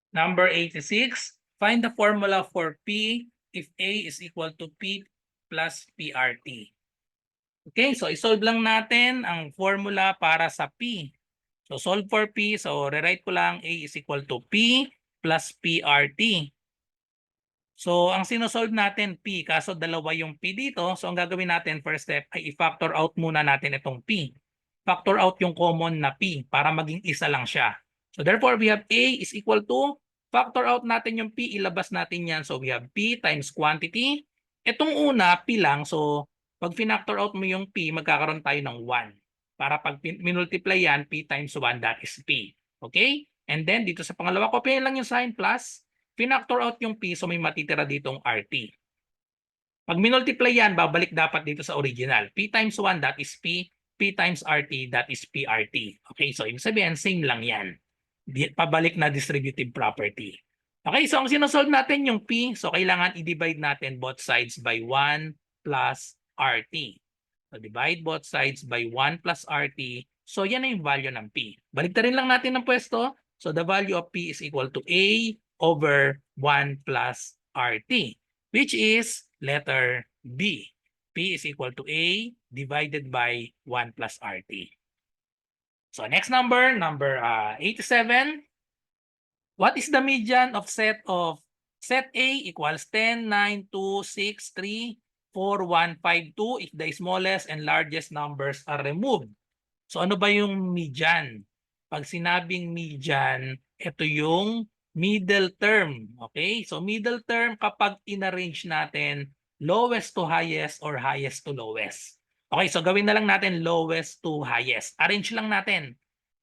Number 86, find the formula for P if A is equal to P plus PRT. Okay, so isolve lang natin ang formula para sa P. So solve for P, so rewrite ko lang A is equal to P plus PRT. So ang sinosolve natin P, kaso dalawa yung P dito. So ang gagawin natin first step ay i-factor out muna natin itong P. Factor out yung common na P para maging isa lang siya. So therefore we have A is equal to, factor out natin yung P, ilabas natin yan. So we have P times quantity. Itong una, P lang. So pag finactor out mo yung P, magkakaroon tayo ng 1. Para pag minultiply yan, P times 1, that is P. Okay? And then dito sa pangalawa, copy lang yung sign plus. Finactor out yung P, so may matitira ditong RT. Pag minultiply yan, babalik dapat dito sa original. P times 1, that is P. P times RT, that is PRT. Okay, so ibig sabihin, same lang yan. Pabalik na distributive property. Okay, so ang sinosolve natin yung P, so kailangan i-divide natin both sides by 1 plus RT. So divide both sides by 1 plus RT. So yan na yung value ng P. Baliktarin lang natin ng pwesto. So the value of P is equal to A over 1 plus RT, which is letter B. P is equal to A divided by 1 plus RT. So next number, number 87. What is the median of set A equals 10, 9, 2, 6, 3, 4, 1, 5, 2 if the smallest and largest numbers are removed. So ano ba yung median? Pag sinabing median, ito yung middle term. Okay? So middle term kapag inarrange natin lowest to highest or highest to lowest. Okay, so gawin na lang natin lowest to highest. Arrange lang natin.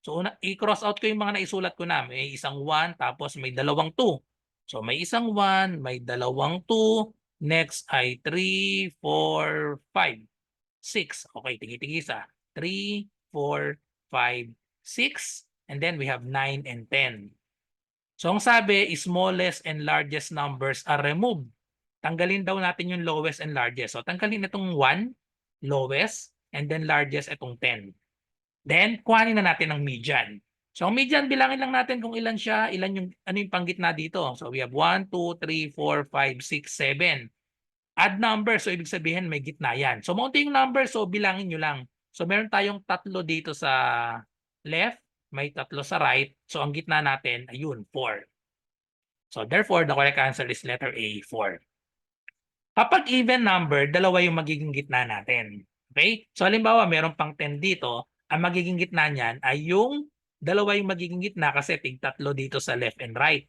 So i-cross out ko yung mga naisulat ko na. May isang 1 tapos may dalawang 2. So may isang 1, may dalawang 2. Next ay 3, 4, 5, 6. Okay, tigi-tigisa. 3, 4, 5, 6. And then we have 9 and 10. So ang sabi, smallest and largest numbers are removed. Tanggalin daw natin yung lowest and largest. So tanggalin itong 1, lowest, and then largest itong 10. Then kuhanin na natin ang median. So ang median, bilangin lang natin kung ilan siya, ilan yung ano yung panggitna dito. So we have 1, 2, 3, 4, 5, 6, 7. Add number, so ibig sabihin may gitna yan. So maunti yung number, so bilangin nyo lang. So meron tayong 3 dito sa left, may 3 sa right. So ang gitna natin, ayun, 4. So therefore, the correct answer is letter A, 4. Kapag even number, dalawa yung magiging gitna natin. Okay? So halimbawa, meron pang 10 dito, ang magiging gitna niyan ay yung dalawa yung magiging gitna kasi tig-tatlo dito sa left and right.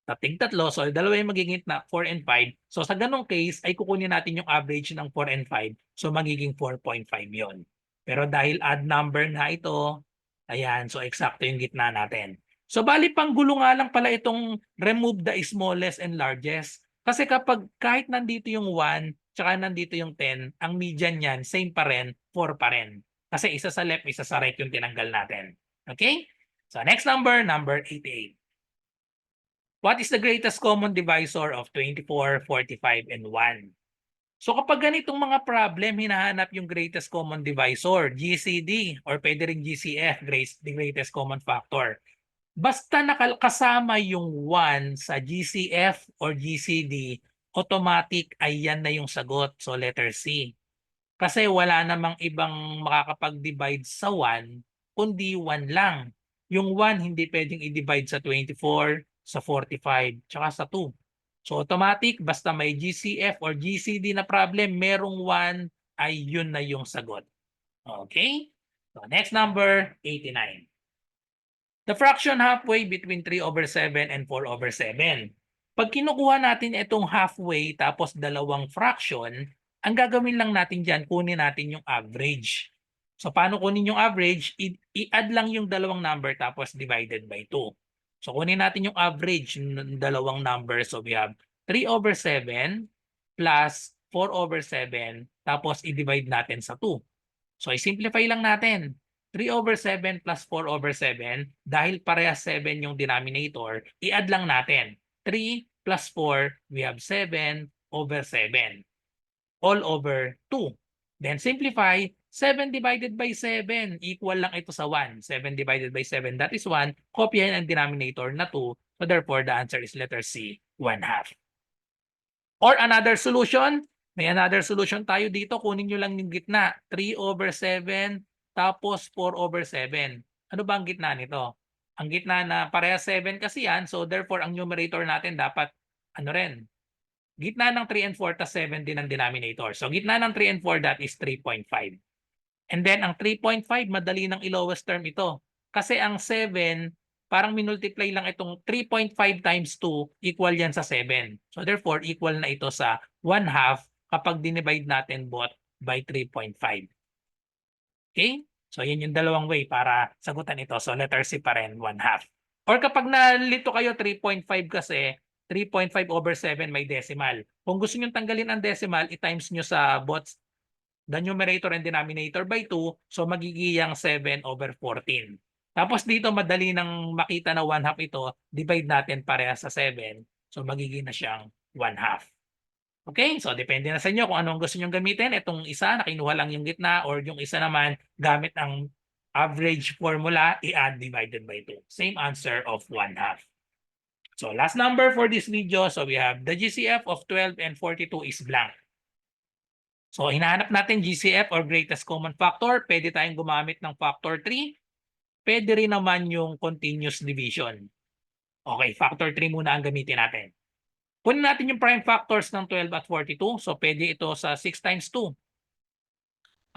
Tig-tatlo, so dalawa yung magiging gitna, 4 and 5. So sa ganong case, ay kukunin natin yung average ng 4 and 5. So magiging 4.5 yon. Pero dahil odd number na ito, ayan, so eksakto yung gitna natin. So bali pang gulo nga lang pala itong remove the smallest and largest. Kasi kapag kahit nandito yung 1, tsaka nandito yung 10, ang median niyan, same pa rin, 4 pa rin. Kasi isa sa left, isa sa right yung tinanggal natin. Okay? So next number, number 88. What is the greatest common divisor of 24, 45, and 1? So kapag ganitong mga problem, hinahanap yung greatest common divisor, GCD, or pwede rin GCF, the greatest common factor. Basta kasama yung 1 sa GCF or GCD, automatic ay yan na yung sagot. So letter C. Kasi wala namang ibang makakapag-divide sa 1, kundi 1 lang. Yung 1 hindi pwedeng i-divide sa 24, sa 45, tsaka sa 2. So automatic, basta may GCF or GCD na problem, merong 1, ay yun na yung sagot. Okay? So next number, 89. The fraction halfway between 3 over 7 and 4 over 7. Pag kinukuha natin itong halfway tapos dalawang fraction, ang gagawin lang natin dyan, kunin natin yung average. So paano kunin yung average? I-add lang yung dalawang number tapos divided by 2. So kunin natin yung average ng dalawang number. So we have 3 over 7 plus 4 over 7 tapos i-divide natin sa 2. So i-simplify lang natin. 3 over 7 plus 4 over 7, dahil parehas 7 yung denominator, i-add lang natin. 3 plus 4, we have 7 over 7. All over 2. Then simplify, 7 divided by 7, equal lang ito sa 1. 7 divided by 7, that is 1. Kopyahin ang denominator na 2. So therefore, the answer is letter C, 1/2. Or another solution, may another solution tayo dito. Kunin nyo lang yung gitna. 3/7 tapos 4/7. Ano ba ang gitna nito? Ang gitna na pareha 7 kasi yan. So therefore, ang numerator natin dapat ano rin. Gitna ng 3 and 4 tas 7 din ang denominator. So gitna ng 3 and 4 that is 3.5. And then ang 3.5 madali ng i-lowest term ito. Kasi ang 7 parang minultiply lang itong 3.5 times 2 equal yan sa 7. So therefore equal na ito sa 1/2 kapag dinivide natin both by 3.5. Okay? So yun yung dalawang way para sagutan ito. So letter C pa rin, 1/2. Or kapag nalito kayo 3.5 kasi 3.5/7 may decimal. Kung gusto niyo tanggalin ang decimal, i-times niyo sa both the numerator and denominator by 2, so magiging 7/14. Tapos dito madali nang makita na 1/2 ito, divide natin pareha sa 7, so magiging na siyang 1/2. Okay, so depende na sa inyo kung anong gusto nyong gamitin. Itong isa, nakinuha lang yung gitna, or yung isa naman, gamit ang average formula, i-add divided by 2. Same answer of 1/2. So last number for this video, so we have the GCF of 12 and 42 is blank. So hinahanap natin GCF or greatest common factor. Pwede tayong gumamit ng factor 3. Pwede rin naman yung continuous division. Okay, factor 3 muna ang gamitin natin. Kunin natin yung prime factors ng 12 at 42. So pwede ito sa 6 times 2.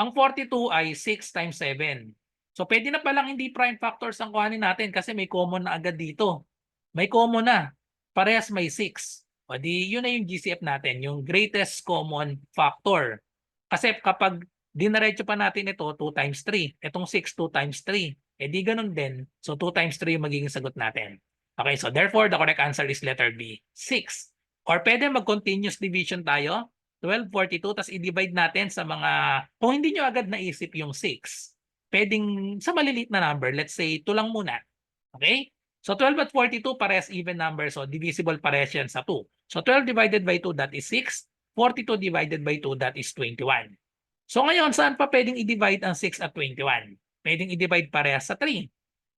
Ang 42 ay 6 times 7. So pwede na palang hindi prime factors ang kuhanin natin kasi may common na agad dito. May common na. Parehas may 6. O di yun na yung GCF natin, yung greatest common factor. Kasi kapag dinaretso pa natin ito, 2 times 3. Itong 6, 2 times 3. Eh di ganun din. So 2 times 3 yung magiging sagot natin. Okay, so therefore the correct answer is letter B, 6. Or pwede mag-continuous division tayo. 12, 42, tas i-divide natin sa mga, kung hindi nyo agad naisip yung 6, pwedeng sa maliliit na number, let's say 2 lang muna. Okay? So 12 at 42 parehas even number, so divisible parehas yan sa 2. So 12 divided by 2, that is 6. 42 divided by 2, that is 21. So ngayon, saan pa pwedeng i-divide ang 6 at 21? Pwedeng i-divide parehas sa 3.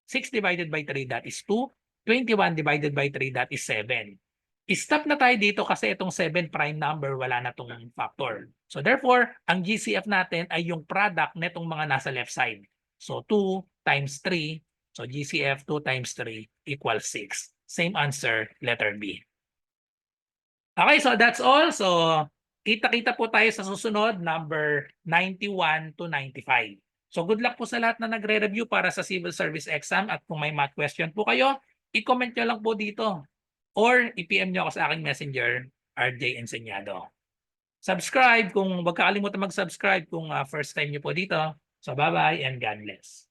6 divided by 3, that is 2. 21 divided by 3, that is 7. I-stop na tayo dito kasi itong 7 prime number, wala na itong factor. So therefore, ang GCF natin ay yung product netong mga nasa left side. So 2 times 3, so GCF 2 times 3 equals 6. Same answer, letter B. Okay, so that's all. So kita-kita po tayo sa susunod, number 91 to 95. So good luck po sa lahat na nagre-review para sa civil service exam, at kung may math question po kayo, i-comment nyo lang po dito. Or i-PM nyo ako sa aking messenger, RJ Enseñado. Subscribe, kung wag kakalimutan mag-subscribe kung first time nyo po dito. So bye-bye and God bless.